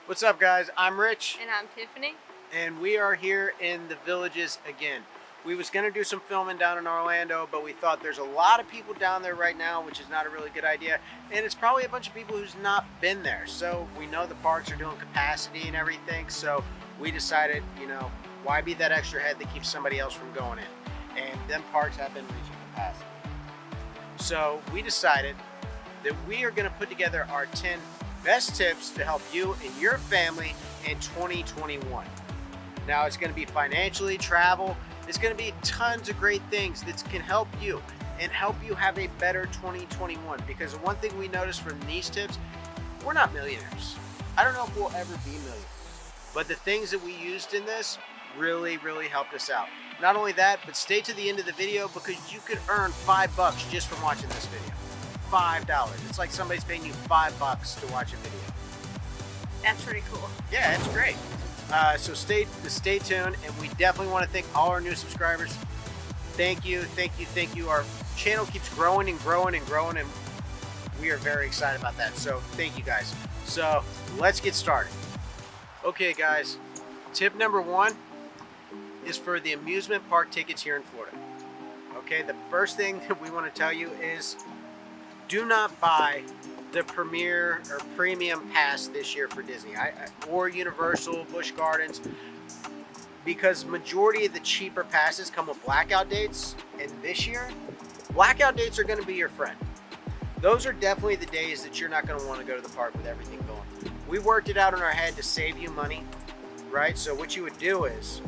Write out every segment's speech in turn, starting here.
What's up, guys? I'm Rich. And I'm Tiffany. And we are here in the Villages again. We was going to do some filming down in Orlando, but we thought there's a lot of people down there right now, which is not a really good idea. And it's probably a bunch of people who's not been there. So we know the parks are doing capacity and everything. So we decided, why be that extra head that keeps somebody else from going in? And them parks have been reaching capacity. So we decided that we are going to put together our 10 best tips to help you and your family in 2021. Now it's going to be financially, travel. It's going to be tons of great things that can help you and help you have a better 2021. Because the one thing we noticed from these tips, we're not millionaires. I don't know if we'll ever be millionaires, but the things that we used in this really helped us out. Not only that, but stay to the end of the video because you could earn $5 just from watching this video. $5. It's like somebody's paying you $5 to watch a video. That's pretty cool. Yeah, it's great. So stay tuned, and we definitely want to thank all our new subscribers. Thank you. Our channel keeps growing and growing and growing, and we are very excited about that. So thank you guys. So let's get started. Okay, guys. Tip number 1 is for the amusement park tickets here in Florida. Okay, the first thing that we want to tell you is do not buy the premier or premium pass this year for Disney or Universal, Busch Gardens, because majority of the cheaper passes come with blackout dates, and this year blackout dates are going to be your friend. Those are definitely the days that you're not going to want to go to the park with everything going. We worked it out in our head to save you money, right? So what you would do is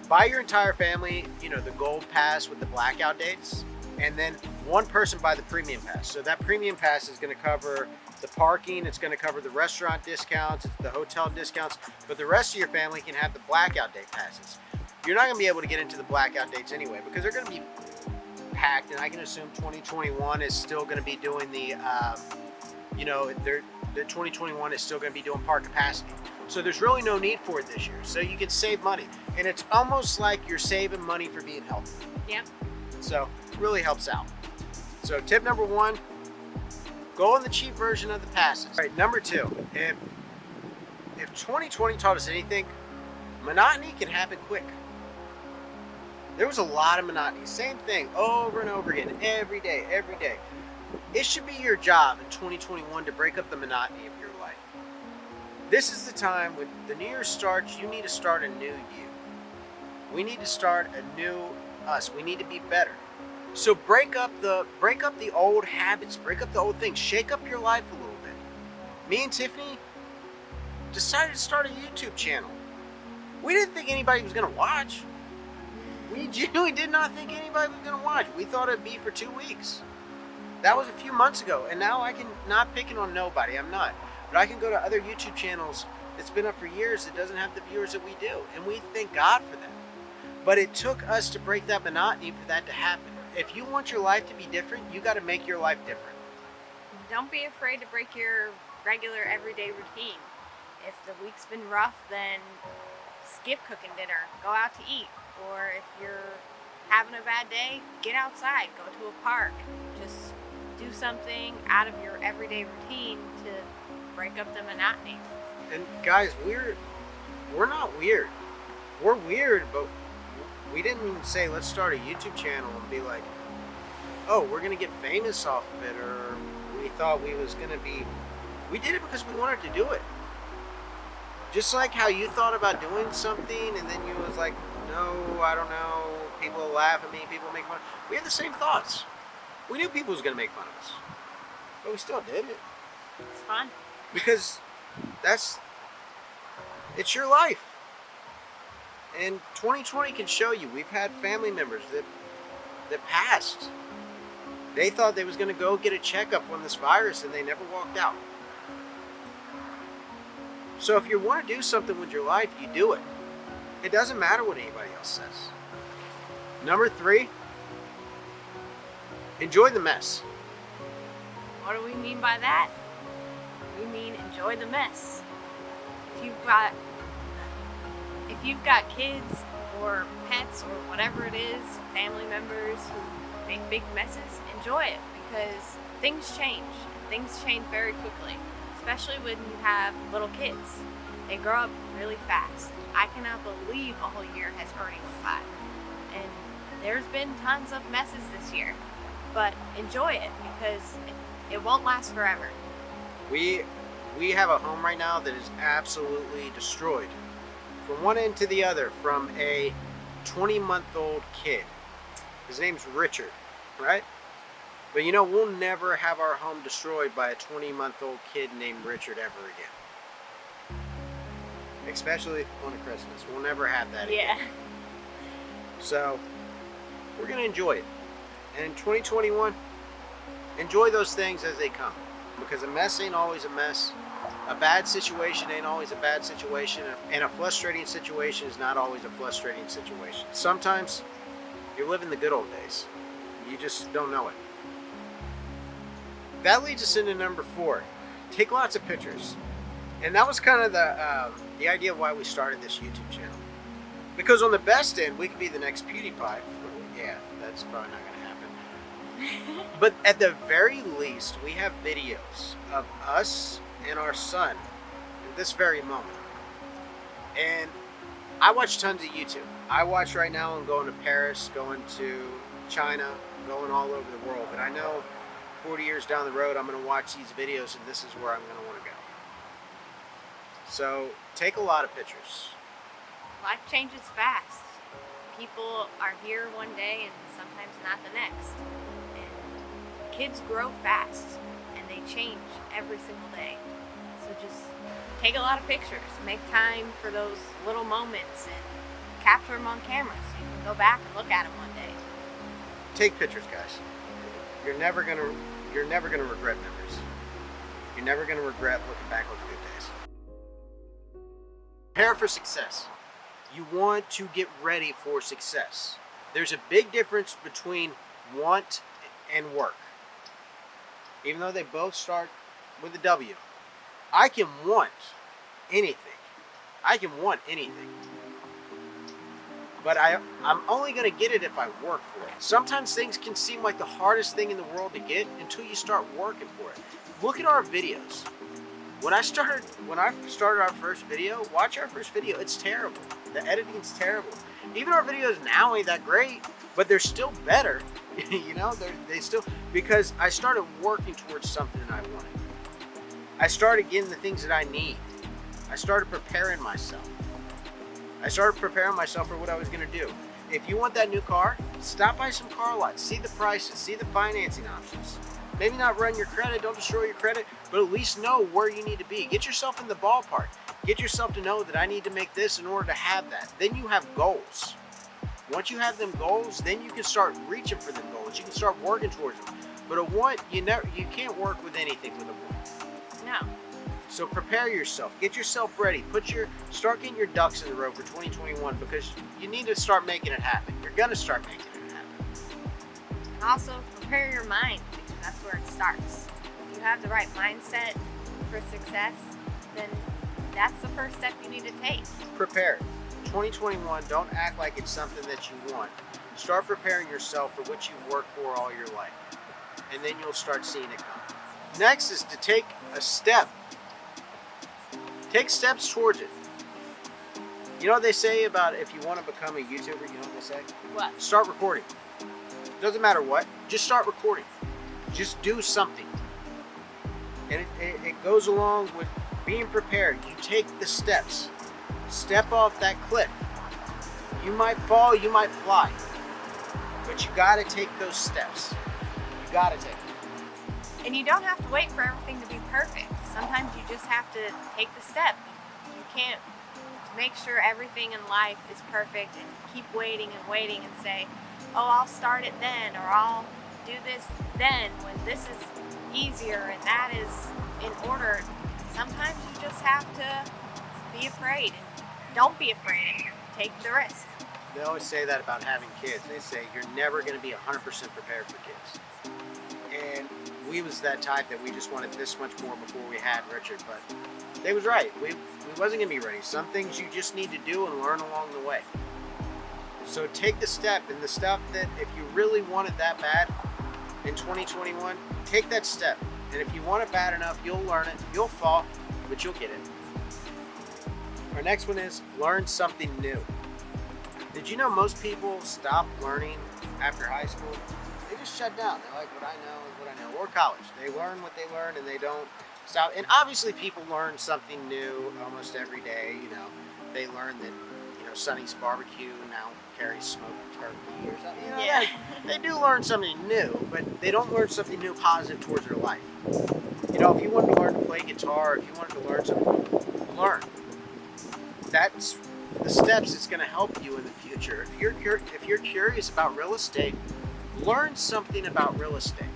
buy your entire family, the gold pass with the blackout dates, and then one person buy the premium pass. So that premium pass is going to cover the parking, it's going to cover the restaurant discounts, the hotel discounts, but the rest of your family can have the blackout date passes. You're not going to be able to get into the blackout dates anyway because they're going to be packed, and I can assume 2021 is still going to be doing the 2021 is still going to be doing park capacity. So there's really no need for it this year. So you can save money, and it's almost like you're saving money for being healthy. Yep. So it really helps out. So tip number 1, go on the cheap version of the passes. All right, number 2, if 2020 taught us anything, monotony can happen quick. There was a lot of monotony, same thing over and over again, every day. It should be your job in 2021 to break up the monotony of your life. This is the time when the new year starts, you need to start a new you. We need to start a new us. We need to be better. So break up the old habits, break up the old things, shake up your life a little bit. Me and Tiffany decided to start a YouTube channel. We didn't think anybody was going to watch. We genuinely did not think anybody was going to watch. We thought it'd be for 2 weeks. That was a few months ago, and now I can, not picking on nobody, I'm not, but I can go to other YouTube channels that's been up for years that doesn't have the viewers that we do, and we thank God for that. But it took us to break that monotony for that to happen. If you want your life to be different, you got to make your life different. Don't be afraid to break your regular everyday routine. If the week's been rough, then skip cooking dinner, go out to eat. Or if you're having a bad day, get outside, go to a park. Just do something out of your everyday routine to break up the monotony. And guys, we're not weird. We're weird, but we didn't say let's start a YouTube channel and be like, oh, we're gonna get famous off of it, or we thought we was gonna be. We did it because we wanted to do it. Just like how you thought about doing something and then you was like, no, I don't know, people laugh at me, people make fun. We had the same thoughts. We knew people was gonna make fun of us, but we still did it. It's fun. Because it's your life. And 2020 can show you. We've had family members that passed. They thought they was going to go get a checkup on this virus and they never walked out. So if you want to do something with your life, you do it. It doesn't matter what anybody else says. Number 3, enjoy the mess. What do we mean by that? We mean enjoy the mess. If you've got kids or pets or whatever it is, family members who make big messes, enjoy it because things change. Things change very quickly. especially when you have little kids. They grow up really fast. I cannot believe a whole year has already went by. And there's been tons of messes this year, but enjoy it because it won't last forever. We have a home right now that is absolutely destroyed from one end to the other, from a 20-month-old kid. His name's Richard, right? But you know, we'll never have our home destroyed by a 20-month-old kid named Richard ever again. Especially on a Christmas. We'll never have that again. Yeah. So, we're going to enjoy it. And in 2021, enjoy those things as they come. Because a mess ain't always a mess. A bad situation ain't always a bad situation. And a frustrating situation is not always a frustrating situation. Sometimes, you're living the good old days. You just don't know it. That leads us into number 4. Take lots of pictures. And that was kind of the idea of why we started this YouTube channel. Because on the best end, we could be the next PewDiePie. Yeah, that's probably not going to happen. But at the very least, we have videos of us and our son at this very moment. And I watch tons of YouTube. I watch right now, I'm going to Paris, going to China, going all over the world. But I know 40 years down the road, I'm going to watch these videos and this is where I'm going to want to go. So take a lot of pictures. Life changes fast. People are here one day and sometimes not the next. And kids grow fast and they change every single day. So just take a lot of pictures. Make time for those little moments and capture them on camera so you can go back and look at them one day. Take pictures, guys. You're never gonna regret memories. You're never gonna regret looking back on the good days. Prepare for success. You want to get ready for success. There's a big difference between want and work. Even though they both start with a W. I can want anything. I can want anything. But I'm only going to get it if I work for it. Sometimes things can seem like the hardest thing in the world to get until you start working for it. Look at our videos. When I started our first video, watch our first video. It's terrible. The editing's terrible. Even our videos now ain't that great, but they're still better. You know, they still, because I started working towards something that I wanted. I started getting the things that I need. I started preparing myself. I started preparing myself for what I was going to do. If you want that new car, stop by some car lots. See the prices. See the financing options. Maybe not run your credit. Don't destroy your credit. But at least know where you need to be. Get yourself in the ballpark. Get yourself to know that I need to make this in order to have that. Then you have goals. Once you have them goals, then you can start reaching for them goals. You can start working towards them. But a want, you can't work with anything with a want. No. So prepare yourself. Get yourself ready. Start getting your ducks in a row for 2021 because you need to start making it happen. You're going to start making it happen. And also prepare your mind because that's where it starts. If you have the right mindset for success, then that's the first step you need to take. Prepare. 2021, don't act like it's something that you want. Start preparing yourself for what you work for all your life. And then you'll start seeing it come. Next is to take a step. Take steps towards it. You know what they say about if you want to become a YouTuber, you know what they say? What? Start recording. Doesn't matter what, just start recording. Just do something. And it goes along with being prepared. You take the steps. Step off that cliff. You might fall, you might fly. But you gotta take those steps. You gotta take them. And you don't have to wait for everything to be perfect. Sometimes you just have to take the step. You can't make sure everything in life is perfect and keep waiting and say, oh, I'll start it then, or I'll do this then when this is easier and that is in order. Sometimes you just have to be afraid. Don't be afraid. Take the risk. They always say that about having kids. They say you're never going to be 100% prepared for kids. And we was that type that we just wanted this much more before we had Richard, but they was right. We wasn't going to be ready. Some things you just need to do and learn along the way. So take the step, and the stuff that if you really want it that bad in 2021, take that step. And if you want it bad enough, you'll learn it. You'll fall, but you'll get it. Our next one is learn something new. Did you know most people stop learning after high school? They just shut down. They're like, what I know is what I know. Or college. They learn what they learn and they don't stop. And obviously people learn something new almost every day. You know, they learn that, you know, Sonny's barbecue now carries smoked turkey or something. You know, Yeah. they do learn something new, but they don't learn something new positive towards their life. You know, if you wanted to learn to play guitar, if you wanted to learn something, learn. That's the steps that's going to help you in the future. If you're curious about real estate, learn something about real estate.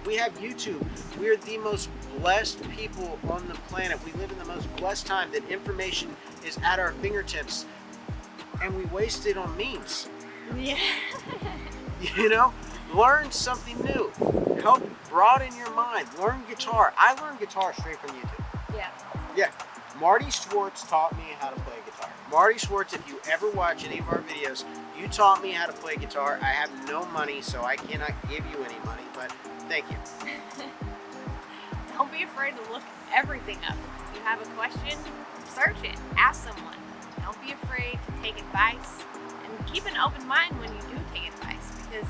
We have YouTube. We are the most blessed people on the planet. We live in the most blessed time that information is at our fingertips, and we waste it on memes. Yeah. You know, learn something new. Help broaden your mind. Learn guitar. I learned guitar straight from YouTube. Yeah. Yeah. Marty Schwartz taught me how to play guitar. Marty Schwartz, if you ever watch any of our videos, you taught me how to play guitar. I have no money, so I cannot give you any money, but thank you. Don't be afraid to look everything up. If you have a question, search it. Ask someone. Don't be afraid to take advice, and keep an open mind when you do take advice, because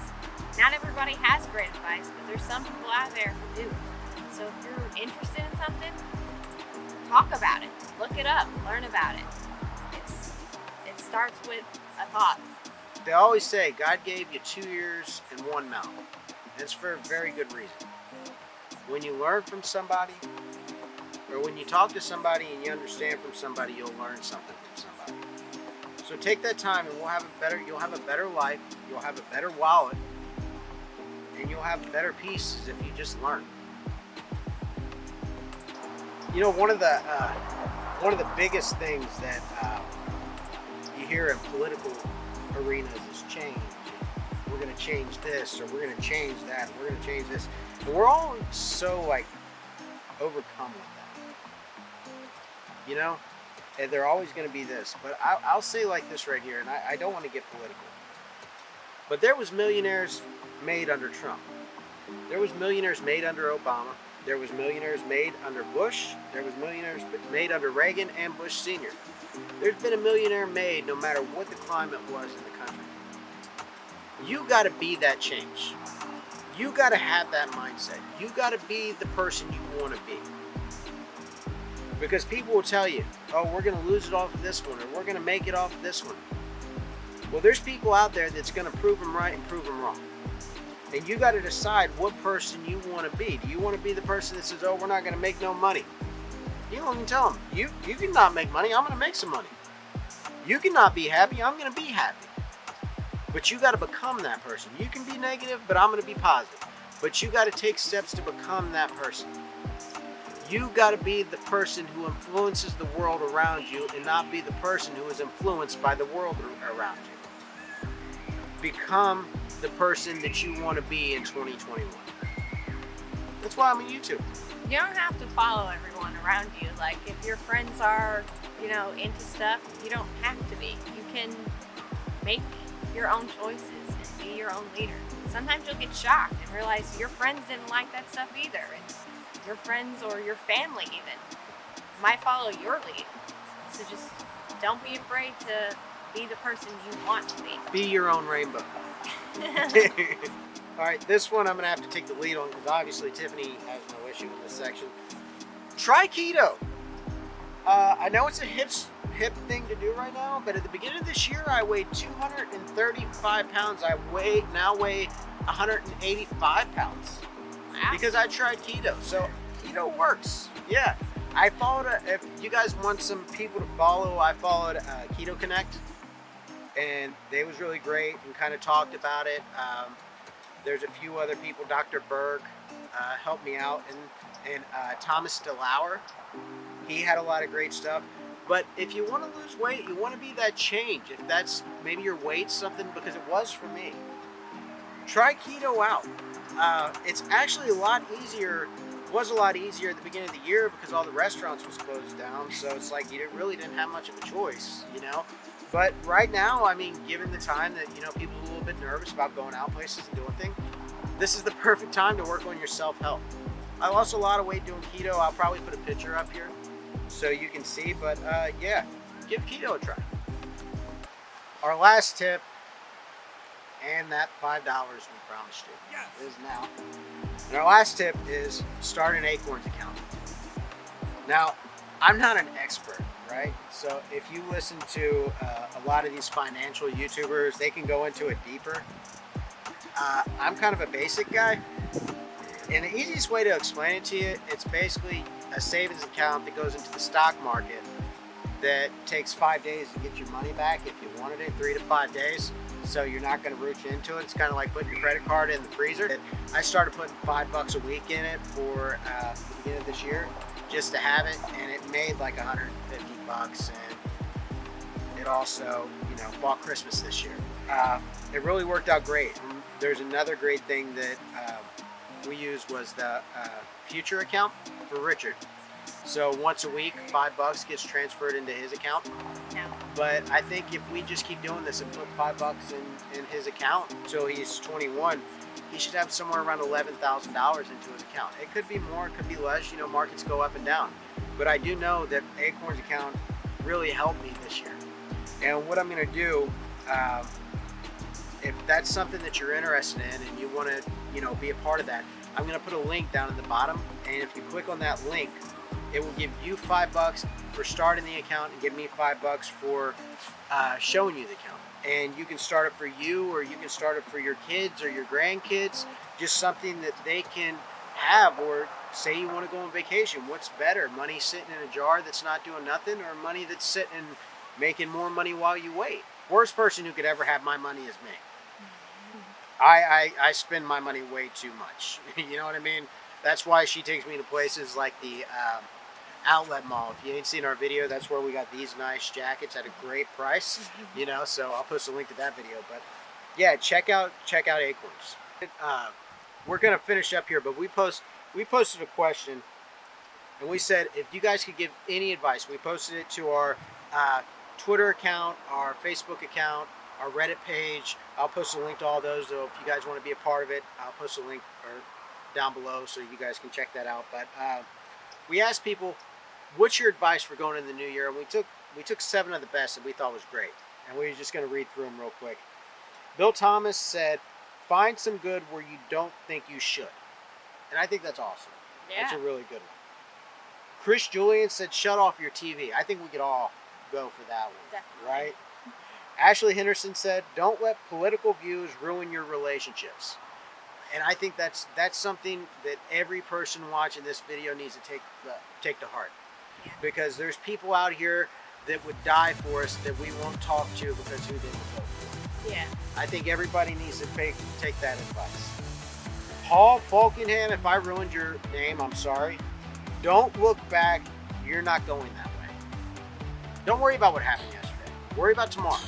not everybody has great advice, but there's some people out there who do. So if you're interested in something, talk about it, look it up, learn about it. It starts with a thought. They always say God gave you 2 ears and 1 mouth. And it's for a very good reason. When you learn from somebody, or when you talk to somebody and you understand from somebody, you'll learn something from somebody. So take that time and you'll have a better life, you'll have a better wallet, and you'll have better pieces if you just learn. You know, one of the biggest things that you hear in political arenas is change. We're going to change this, or we're going to change that, and we're going to change this. And we're all so, like, overcome with that. You know? And they're always going to be this. But I'll say like this right here, and I don't want to get political. But there was millionaires made under Trump. There was millionaires made under Obama. There was millionaires made under Bush. There was millionaires made under Reagan and Bush Sr. There's been a millionaire made no matter what the climate was in the country. You got to be that change. You got to have that mindset. You got to be the person you want to be. Because people will tell you, oh, we're going to lose it off of this one, or we're going to make it off of this one. Well, there's people out there that's going to prove them right and prove them wrong. And you got to decide what person you want to be. Do you want to be the person that says, oh, we're not going to make no money? You don't even tell them, you can not make money, I'm going to make some money. You cannot be happy, I'm going to be happy. But you got to become that person. You can be negative, but I'm going to be positive. But you got to take steps to become that person. You got to be the person who influences the world around you, and not be the person who is influenced by the world around you. Become the person that you want to be in 2021. That's why I'm on YouTube. You don't have to follow everyone around you. Like, if your friends are, into stuff, you don't have to be. You can make your own choices and be your own leader. Sometimes you'll get shocked and realize your friends didn't like that stuff either. And your friends or your family even might follow your lead. So just don't be afraid to be the person you want to be. Be your own rainbow. All right, this one I'm going to have to take the lead on, because obviously Tiffany has no issue in this section. Try keto. I know it's a hip thing to do right now, but at the beginning of this year, I weighed 235 pounds. I now weigh 185 pounds. Wow. Because I tried keto. So keto works. Yeah. I followed, if you guys want some people to follow, I followed Keto Connect, and they was really great and kind of talked about it. There's a few other people, Dr. Berg helped me out, and Thomas DeLauer, he had a lot of great stuff. But if you want to lose weight, you want to be that change. If that's maybe your weight's something, because it was for me, try keto out. It's actually a lot easier. Was a lot easier at the beginning of the year because all the restaurants was closed down. So it's like you really didn't have much of a choice, But right now, I mean, given the time that, people are a little bit nervous about going out places and doing things, this is the perfect time to work on your self-help. I lost a lot of weight doing keto. I'll probably put a picture up here so you can see. But yeah, give keto a try. Our last tip, and that $5 we promised you is now. And our last tip is start an ACORNS account. Now, I'm not an expert, right? So if you listen to a lot of these financial YouTubers, they can go into it deeper. I'm kind of a basic guy. And the easiest way to explain it to you, it's basically a savings account that goes into the stock market that takes 5 days to get your money back if you wanted it, 3 to 5 days. So you're not going to reach into it. It's kind of like putting your credit card in the freezer. I started putting $5 a week in it for the beginning of this year just to have it, and it made like $150, and it also, you know, bought Christmas this year. It really worked out great. There's another great thing that we used was the future account for Richard. So once a week, $5 gets transferred into his account. No. But I think if we just keep doing this and put $5 in his account until he's 21, he should have somewhere around $11,000 into his account. It could be more, it could be less. You know, markets go up and down. But I do know that ACORNS account really helped me this year. And what I'm going to do, if that's something that you're interested in and you want to, you know, be a part of that, I'm going to put a link down at the bottom. And if you click on that link, it will give you $5 for starting the account and give me $5 for showing you the account. And you can start it for you, or you can start it for your kids or your grandkids, just something that they can have. Or say you want to go on vacation, what's better, money sitting in a jar that's not doing nothing, or money that's sitting and making more money while you wait? Worst person who could ever have my money is me. I spend my money way too much. You know what I mean? That's why she takes me to places like the outlet mall. If you ain't seen our video, that's where we got these nice jackets at a great price. You know, so I'll post a link to that video. But yeah, check out ACORNS. We're gonna finish up here, but we posted a question, and we said if you guys could give any advice. We posted it to our Twitter account, our Facebook account, our Reddit page. I'll post a link to all those, so if you guys want to be a part of it, I'll post a link down below so you guys can check that out. But we asked people, what's your advice for going in the new year? And we took 7 of the best that we thought was great, and we're just going to read through them real quick. Bill Thomas said, find some good where you don't think you should. And I think that's awesome. Yeah. That's a really good one. Chris Julian said, shut off your TV. I think we could all go for that one. Definitely. Right? Ashley Henderson said, don't let political views ruin your relationships. And I think that's something that every person watching this video needs to take to heart. Yeah. Because there's people out here that would die for us that we won't talk to because who didn't vote for. Yeah. I think everybody needs to take that advice. Paul Falkenham, if I ruined your name, I'm sorry. Don't look back. You're not going that way. Don't worry about what happened yesterday. Worry about tomorrow.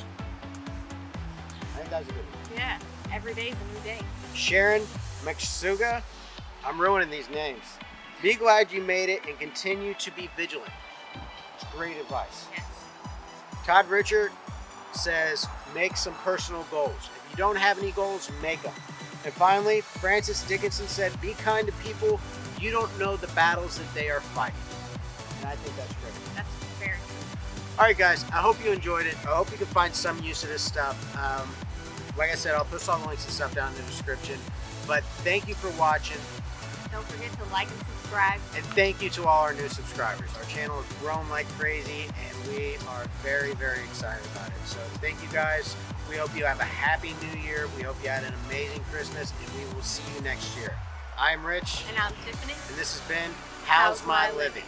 I think that's a good one. Yeah. Every day's a new day. Sharon Maksuga, I'm ruining these names. Be glad you made it and continue to be vigilant. It's great advice. Yes. Todd Richard says, make some personal goals. If you don't have any goals, make them. And finally, Francis Dickinson said, be kind to people. You don't know the battles that they are fighting. And I think that's great. That's very good. All right, guys, I hope you enjoyed it. I hope you can find some use of this stuff. Like I said, I'll post all the links and stuff down in the description. But thank you for watching. Don't forget to like and subscribe. And thank you to all our new subscribers. Our channel has grown like crazy, and we are very, very excited about it. So thank you guys. We hope you have a happy new year. We hope you had an amazing Christmas, and we will see you next year. I'm Rich. And I'm Tiffany. And this has been How's My Living?